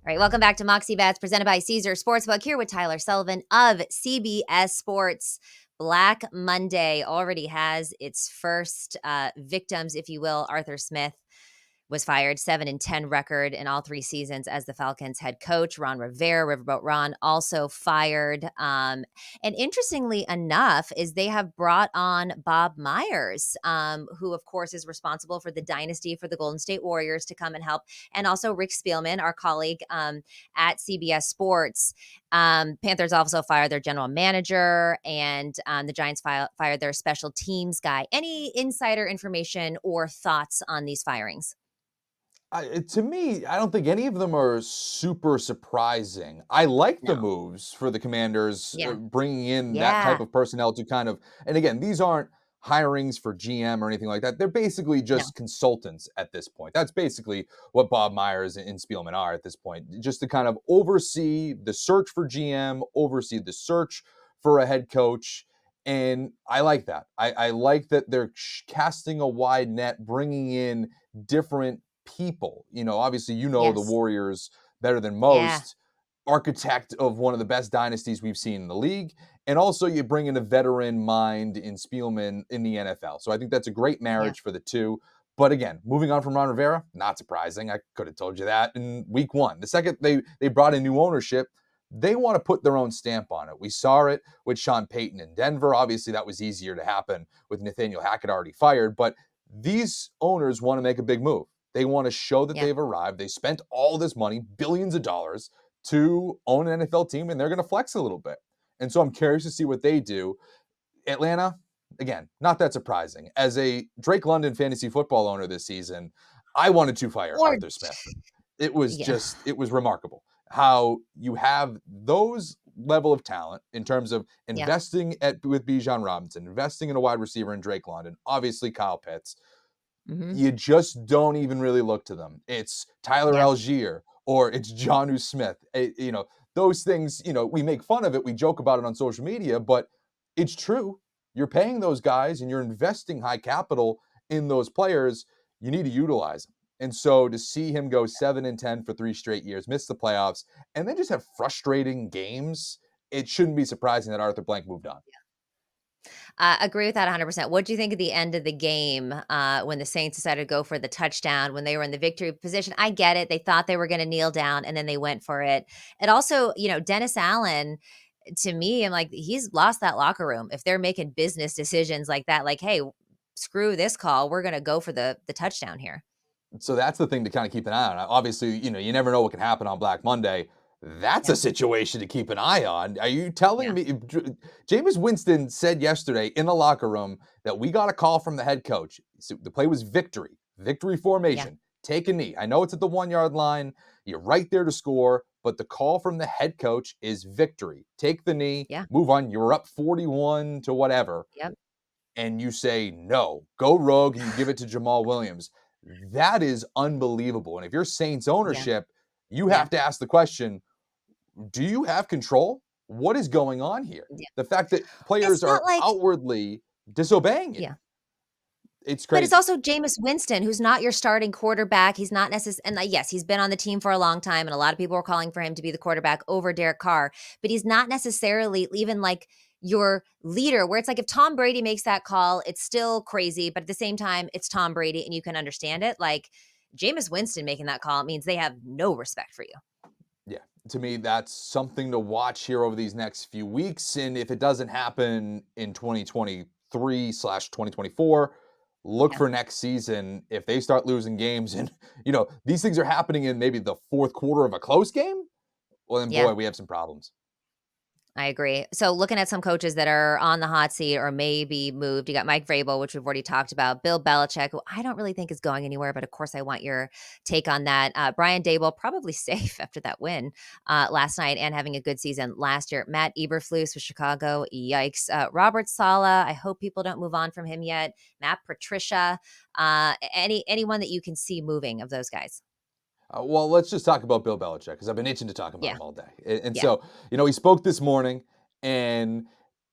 right, welcome back to Moxie Bets, presented by Caesars Sportsbook, here with Tyler Sullivan of CBS Sports. Black Monday already has its first victims, if you will. Arthur Smith was fired, 7-10 record in all 3 seasons as the Falcons head coach. Ron Rivera, Riverboat Ron, also fired. And interestingly enough, is they have brought on Bob Myers, who of course is responsible for the dynasty for the Golden State Warriors, to come and help. And also Rick Spielman, our colleague at CBS Sports. Panthers also fired their general manager, and the Giants fired their special teams guy. Any insider information or thoughts on these firings? To me, I don't think any of them are super surprising. I like the No. moves for the Commanders, Yeah. bringing in that type Yeah. of personnel to kind of, and again, these aren't hirings for GM or anything like that. They're basically No. just consultants at this point. That's basically what Bob Myers and Spielman are at this point, just to kind of oversee the search for GM, oversee the search for a head coach. And I like that. I like that they're casting a wide net, bringing in different people. Obviously, the Yes. Warriors better than Yeah. most, architect of one of the best dynasties we've seen in the league. And also, you bring in a veteran mind in Spielman in the NFL. So I think that's a great Yeah. marriage for the two. But again, moving on from Ron Rivera, not surprising. I could have told you that in week one. The second they brought in new ownership, they want to put their own stamp on it. We saw it with Sean Payton in Denver. Obviously, that was easier to happen with Nathaniel Hackett already fired. But these owners want to make a big move. They want to show that Yeah. they've arrived. They spent all this money, billions of dollars, to own an NFL team, and they're going to flex a little bit. And so I'm curious to see what they do. Atlanta, again, not that surprising. As a Drake London fantasy football owner this season, I wanted to fire Or Arthur Smith. It was yeah. it was remarkable how you have those level of talent in terms of Yeah. investing with Bijan Robinson, investing in a wide receiver in Drake London, obviously Kyle Pitts. Mhm. You just don't even really look to them. It's Tyler Yeah. Algier or it's Jonnu Smith. Those things, we make fun of it. We joke about it on social media, but it's true. You're paying those guys and you're investing high capital in those players. You need to utilize them. And so to see him go 7-10 for 3 straight years, miss the playoffs, and then just have frustrating games, it shouldn't be surprising that Arthur Blank moved on. Agree with that 100%. What do you think at the end of the game, when the Saints decided to go for the touchdown when they were in the victory position? I get it. They thought they were gonna kneel down, and then they went for it. And also, Dennis Allen, to me, I'm like, he's lost that locker room. If they're making business decisions like that, like, "Hey, screw this call. We're gonna go for the touchdown here." So that's the thing to kind of keep an eye on. Obviously, you never know what can happen on Black Monday. That's Yeah. a situation to keep an eye on. Are you Yeah. telling me Jameis Winston said yesterday in the locker room that we got a call from the head coach? So the play was victory Yeah. formation. Take a knee. I know it's at the 1 yard line. You're right there to score, but the call from the head coach is victory. Take the knee, Yeah. move on. You're up 41 to whatever Yep. and you say no, go rogue, and you give it to Jamal Williams. That is unbelievable. And if you're Saints Yeah. ownership, you Yeah. have to ask the question, do you have control? What is going on here? Yeah. The fact that It's players not are like outwardly disobeying you. yeah. It's But it's crazy. also Jameis Winston, who's not your starting quarterback. He's not necessarily, and yes, he's been on the team for a long time, and a lot of people are calling for him to be the quarterback over Derek Carr. But he's not necessarily even like your leader, where it's like if Tom Brady makes that call, it's still crazy. But at the same time, it's Tom Brady, and you can understand it. Like Jameis Winston making that call means they have no respect for you. Yeah. To me, that's something to watch here over these next few weeks. And if it doesn't happen in 2023/2024, look Yeah, for next season. If they start losing games and, these things are happening in maybe the fourth quarter of a close game, well, then, yeah. boy, we have some problems. I agree. So looking at some coaches that are on the hot seat or maybe moved, you got Mike Vrabel, which we've already talked about, Bill Belichick, who I don't really think is going anywhere, but of course I want your take on that. Brian Dable, probably safe after that win last night and having a good season last year. Matt Eberflus with Chicago, yikes. Robert Sala, I hope people don't move on from him yet. Matt Patricia, anyone that you can see moving of those guys. Well, let's just talk about Bill Belichick because I've been itching to talk about Yeah, him all day. And yeah, so, he spoke this morning and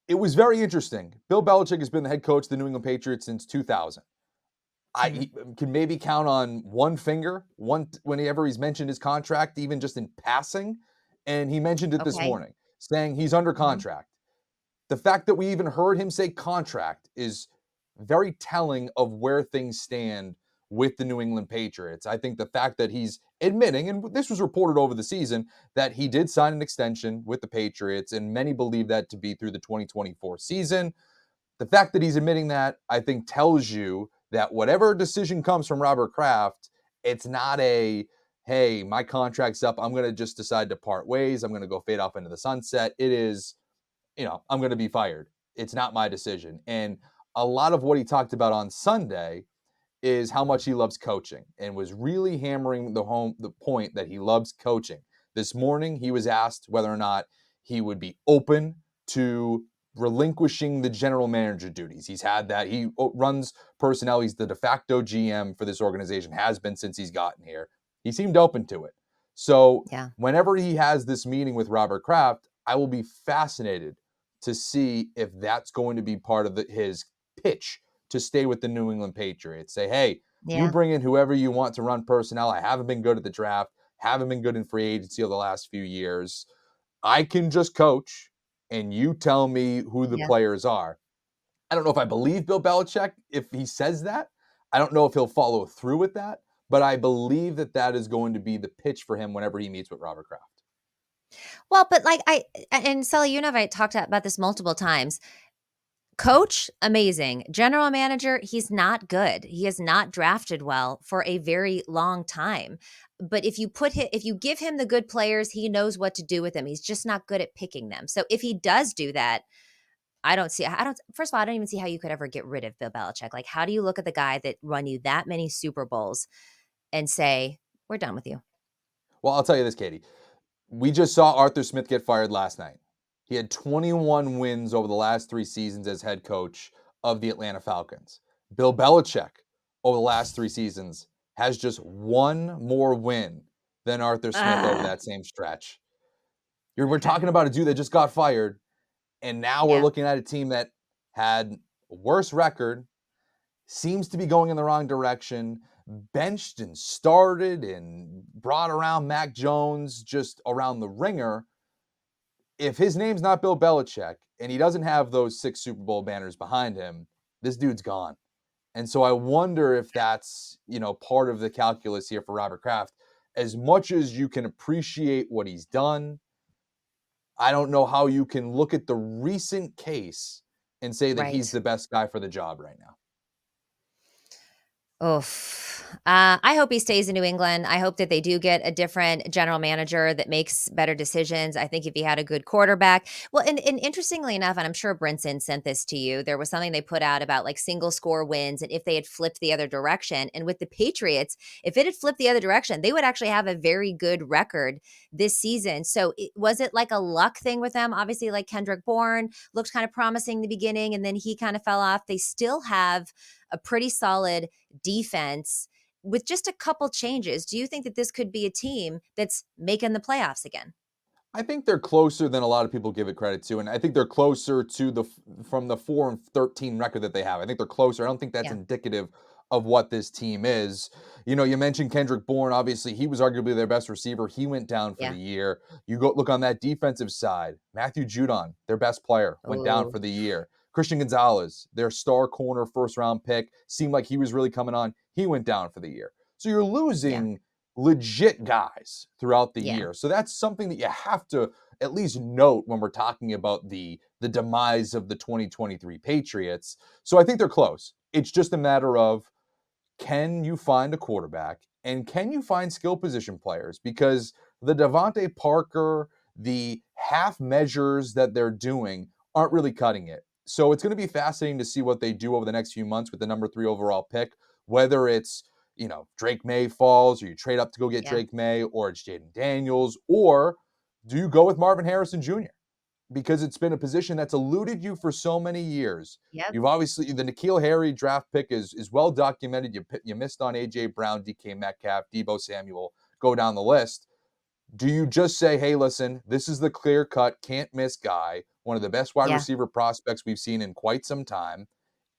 it was very interesting. Bill Belichick has been the head coach of the New England Patriots since 2000. hmm He can maybe count on one finger whenever he's mentioned his contract, even just in passing. And he mentioned it this okay. morning, saying he's under hmm contract. The fact that we even heard him say contract is very telling of where things stand with the New England Patriots. I think the fact that he's admitting, and this was reported over the season, that he did sign an extension with the Patriots, and many believe that to be through the 2024 season. The fact that he's admitting that, I think, tells you that whatever decision comes from Robert Kraft, it's not hey, my contract's up. I'm going to just decide to part ways. I'm going to go fade off into the sunset. It is, I'm going to be fired. It's not my decision. And a lot of what he talked about on Sunday is how much he loves coaching and was really hammering the point that he loves coaching. This morning, he was asked whether or not he would be open to relinquishing the general manager duties. He's had that. He runs personnel. He's the de facto GM for this organization, has been since he's gotten here. He seemed open to it. So Yeah. whenever he has this meeting with Robert Kraft, I will be fascinated to see if that's going to be part of his pitch to stay with the New England Patriots. Say, hey, you Yeah. bring in whoever you want to run personnel. I haven't been good at the draft, haven't been good in free agency over the last few years. I can just coach, and you tell me who the Yeah. players are. I don't know if I believe Bill Belichick if he says that. I don't know if he'll follow through with that, but I believe that that is going to be the pitch for him whenever he meets with Robert Kraft. Well, but like and Sully, you and I talked about this multiple times. Coach, amazing. General manager, he's not good. He has not drafted well for a very long time. But if you give him the good players, he knows what to do with them. He's just not good at picking them. So if he does do that, I don't first of all, I don't even see how you could ever get rid of Bill Belichick. Like, how do you look at the guy that won you that many Super Bowls and say, "We're done with you"? Well, I'll tell you this, Katie. We just saw Arthur Smith get fired last night. He had 21 wins over the last 3 seasons as head coach of the Atlanta Falcons. Bill Belichick, over the last 3 seasons, has just one more win than Arthur Smith over Ah, that same stretch. We're okay. talking about a dude that just got fired, and now we're Yeah. looking at a team that had a worse record, seems to be going in the wrong direction, benched and started and brought around Mac Jones just around the ringer. If his name's not Bill Belichick and he doesn't have those 6 Super Bowl banners behind him, this dude's gone. And so I wonder if that's, part of the calculus here for Robert Kraft. As much as you can appreciate what he's done, I don't know how you can look at the recent case and say that he's Right. the best guy for the job right now. Oof. I hope he stays in New England. I hope that they do get a different general manager that makes better decisions. I think if he had a good quarterback. Well, and interestingly enough, and I'm sure Brinson sent this to you, there was something they put out about like single score wins and if they had flipped the other direction. And with the Patriots, if it had flipped the other direction, they would actually have a very good record this season. So was it like a luck thing with them? Obviously, like Kendrick Bourne looked kind of promising in the beginning and then he kind of fell off. They still have a pretty solid defense with just a couple changes. Do you think that this could be a team that's making the playoffs again? I think they're closer than a lot of people give it credit to, and I think they're closer to from the 4-13 record that they have. I think they're closer. I don't think that's Yeah. indicative of what this team is. You mentioned Kendrick Bourne. Obviously, he was arguably their best receiver. He went down for the Yeah. year. You go look on that defensive side. Matthew Judon, their best player, went down Oh, for the year. Christian Gonzalez, their star corner, first round pick, seemed like he was really coming on. He went down for the year. So you're yeah. losing legit guys throughout the Yeah. year. So that's something that you have to at least note when we're talking about the demise of the 2023 Patriots. So I think they're close. It's just a matter of, can you find a quarterback and can you find skill position players? Because the Devontae Parker, the half measures that they're doing aren't really cutting it. So it's going to be fascinating to see what they do over the next few months with the number 3 overall pick, whether it's, Drake May falls or you trade up to go get Yeah. Drake May, or it's Jaden Daniels, or do you go with Marvin Harrison Jr.? Because it's been a position that's eluded you for so many years. Yep. You've obviously, the N'Keal Harry draft pick is well documented. You missed on AJ Brown, DK Metcalf, Debo Samuel. Go down the list. Do you just say, hey, listen, this is the clear cut, can't miss guy, one of the best wide Yeah. receiver prospects we've seen in quite some time?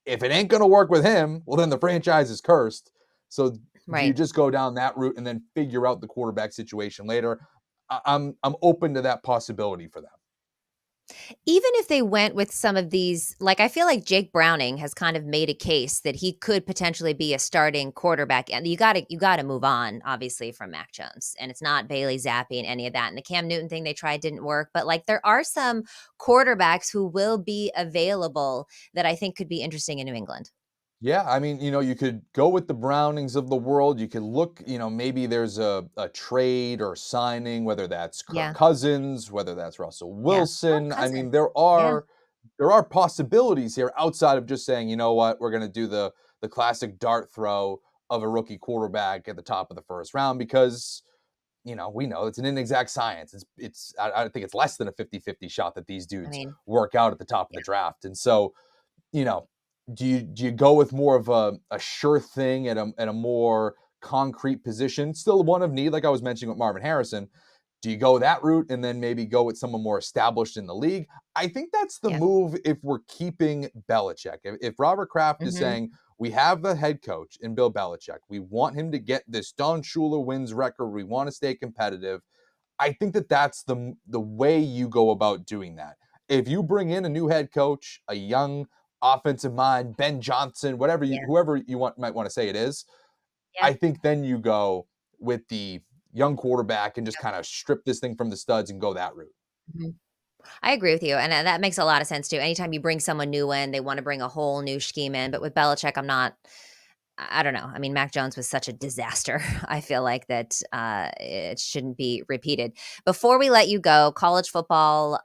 If it ain't going to work with him, well, then the franchise is cursed. So do you Right. just go down that route and then figure out the quarterback situation later? I'm open to that possibility for them. Even if they went with some of these, like I feel like Jake Browning has kind of made a case that he could potentially be a starting quarterback, and you got to move on, obviously, from Mac Jones, and it's not Bailey Zappi and any of that. And the Cam Newton thing they tried didn't work, but like there are some quarterbacks who will be available that I think could be interesting in New England. Yeah, I mean, you could go with the Brownings of the world. You could look, maybe there's a trade or signing, whether that's Kirk Yeah, Cousins, whether that's Russell yeah. Oh, Wilson. I mean, Cousins. there Yeah, are there are possibilities here outside of just saying, you know what, we're going to do the classic dart throw of a rookie quarterback at the top of the first round because we know it's an inexact science. I think it's less than a 50-50 shot that these I dudes mean, work out at the top of yeah. the draft. And so, you know, do you go with more of a sure thing at a more concrete position, still one of need, like I was mentioning with Marvin Harrison? Do you go that route and then maybe go with someone more established in the league? I think that's the Yeah. move if we're keeping Belichick. If Robert Kraft is Mhm. saying, we have the head coach in Bill Belichick, we want him to get this Don Shula wins record, we want to stay competitive. I think that that's the way you go about doing that. If you bring in a new head coach, a young offensive mind, Ben Johnson, Yeah. whoever you might want to say it is, Yeah. I think then you go with the young quarterback and just kind of strip this thing from the studs and go that route. Mhm. I agree with you, and that makes a lot of sense too. Anytime you bring someone new in, they wanna bring a whole new scheme in, but with Belichick, I don't know. I mean, Mac Jones was such a disaster. I feel like that, it shouldn't be repeated. Before we let you go, college football,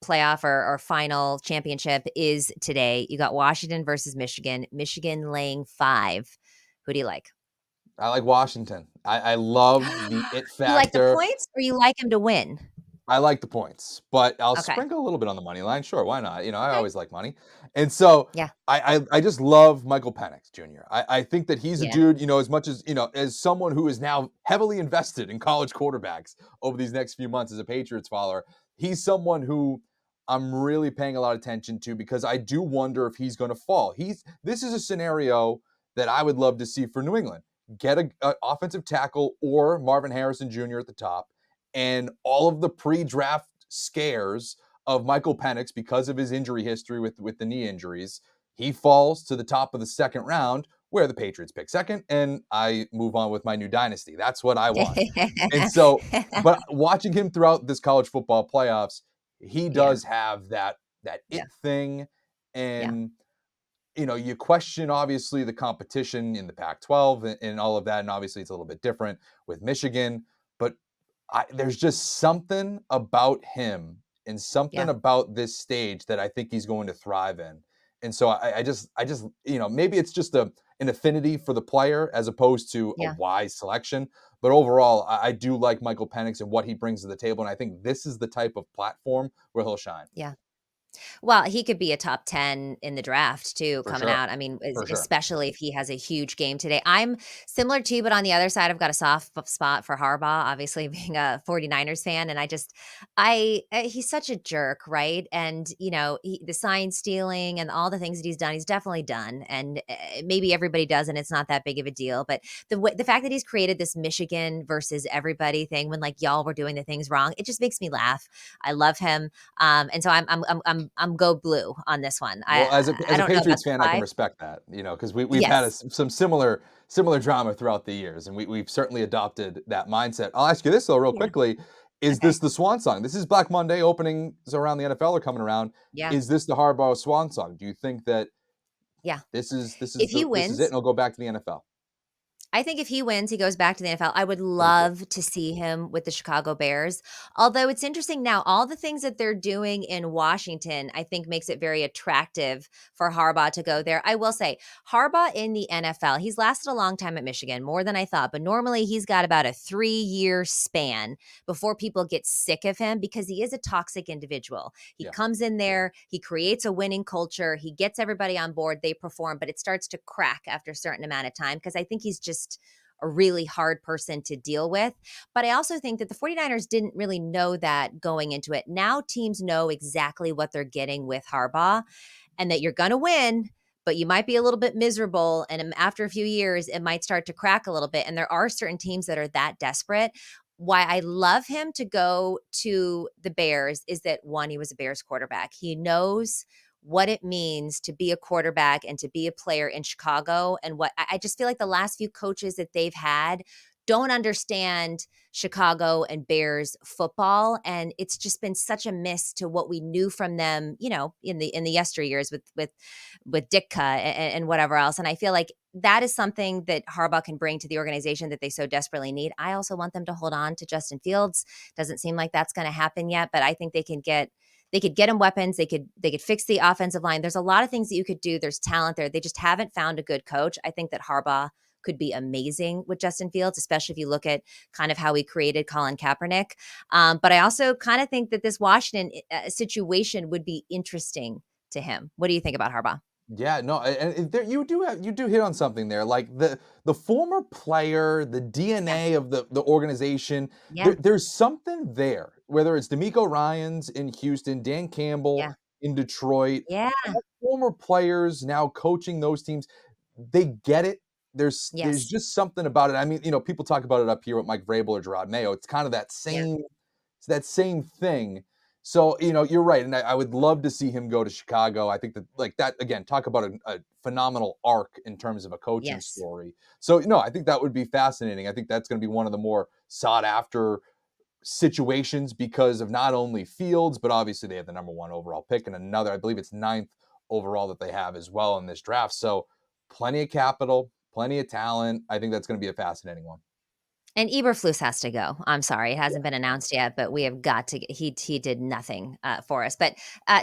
playoff or final championship is today. You got Washington versus Michigan. Michigan laying 5. Who do you like? I like Washington. I love the it You like the factor. points or you like him to win? I like the points, but I'll Okay. sprinkle a little bit on the money line. Sure, why not? I Okay. always like money. And so Yeah. I just love Michael Penix Jr. I think that he's a Yeah. dude, as much as, as someone who is now heavily invested in college quarterbacks over these next few months as a Patriots follower, he's someone who I'm really paying a lot of attention to because I do wonder if he's going to fall. This is a scenario that I would love to see for New England. Get a offensive tackle or Marvin Harrison Jr. at the top, and all of the pre-draft scares of Michael Penix because of his injury history with the knee injuries, he falls to the top of the second round where the Patriots pick second, and I move on with my new dynasty. That's what I want. And so, but watching him throughout this college football playoffs, he Yeah. does have that Yeah. it thing, Yeah. and you question obviously the competition in the Pac-12 and all of that, and obviously it's a little bit different with Michigan, but there's just something about him and something Yeah. about this stage that I think he's going to thrive in. And so I just maybe it's just an affinity for the player as opposed to a Yeah. wise selection. But overall, I do like Michael Penix and what he brings to the table, and I think this is the type of platform where he'll shine Yeah. Well, he could be a top 10 in the draft too for coming sure, out. I mean, for sure. especially if he has a huge game today. I'm similar to you, but on the other side, I've got a soft spot for Harbaugh, obviously being a 49ers fan. And he's such a jerk, right? And, the sign stealing and all the things that he's definitely done. And maybe everybody does, and it's not that big of a deal. But the fact that he's created this Michigan versus everybody thing when like y'all were doing the things wrong, it just makes me laugh. I love him. And so I'm go blue on this one. I Well, as a I as a don't know about Patriots the fan, I can 5. respect that, because we've had Yes. some similar drama throughout the years, and we've certainly adopted that mindset. I'll ask you this though, real Yeah. quickly: is this Okay. the swan song? This is Black Monday. Openings around the NFL are coming around. Yeah. Is this the Harbaugh swan song? Do you think that Yeah. this is If he this is it, and wins, he'll go back to the NFL? I think if he wins, he goes back to the NFL. I would I do too. love to see him with the Chicago Bears. Although it's interesting now, all the things that they're doing in Washington, I think makes it very attractive for Harbaugh to go there. I will say, Harbaugh in the NFL, he's lasted a long time at Michigan, more than I thought, but normally he's got about a 3-year span before people get sick of him because he is a toxic individual. He Yeah, comes in there, he creates a winning culture, he gets everybody on board, they perform, but it starts to crack after a certain amount of time because I think he's just a really hard person to deal with. But I also think that the 49ers didn't really know that going into it. Now teams know exactly what they're getting with Harbaugh and that you're going to win, but you might be a little bit miserable. And after a few years, it might start to crack a little bit. And there are certain teams that are that desperate. Why I love him to go to the Bears is that one, he was a Bears quarterback. He knows what it means to be a quarterback and to be a player in Chicago. And what I just feel like the last few coaches that they've had don't understand Chicago and Bears football, and it's just been such a miss to what we knew from them, in the yesteryears with Ditka and whatever else. And I feel like that is something that Harbaugh can bring to the organization that they so desperately need. I also want them to hold on to Justin Fields. Doesn't seem like that's going to happen yet, but I think They could get him weapons. They could fix the offensive line. There's a lot of things that you could do. There's talent there. They just haven't found a good coach. I think that Harbaugh could be amazing with Justin Fields, especially if you look at kind of how he created Colin Kaepernick. But I also kind of think that this Washington situation would be interesting to him. What do you think about Harbaugh? Yeah, no, and there, you do hit on something there. Like the former player, the Yeah, DNA of the organization. yeah, There's something there. Whether it's D'Amico Ryan's in Houston, Dan Campbell yeah, in Detroit, yeah, all former players now coaching those teams, they get it. There's yes, just something about it. I mean, people talk about it up here with Mike Vrabel or Gerard Mayo. It's kind of yeah, that same thing. So, you're right, and I would love to see him go to Chicago. I think that, like that again, talk about a phenomenal arc in terms of a coaching yes, story. So, no, I think that would be fascinating. I think that's going to be one of the more sought after situations because of not only Fields, but obviously they have the number one overall pick and another, I believe it's ninth overall that they have as well in this draft. So, plenty of capital, plenty of talent. I think that's going to be a fascinating one. and Eberflus has to go. I'm sorry, it Yeah. hasn't been announced yet, but we have got to. He did nothing for us. But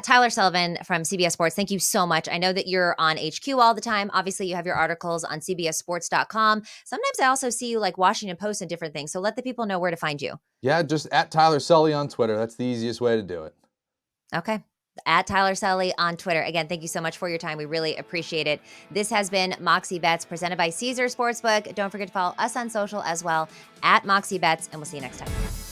Tyler Sullivan from CBS Sports, thank you so much. I know that you're on HQ all the time. Obviously, you have your articles on CBSSports.com. Sometimes I also see you like Washington Post and different things. So let the people know where to find you. Yeah, just at Tyler Sully on Twitter. That's the easiest way to do it. Okay. At Tyler Sully on Twitter. Again, thank you so much for your time. We really appreciate it. This has been Moxie Bets presented by Caesar Sportsbook. Don't forget to follow us on social as well at Moxie Bets, and we'll see you next time.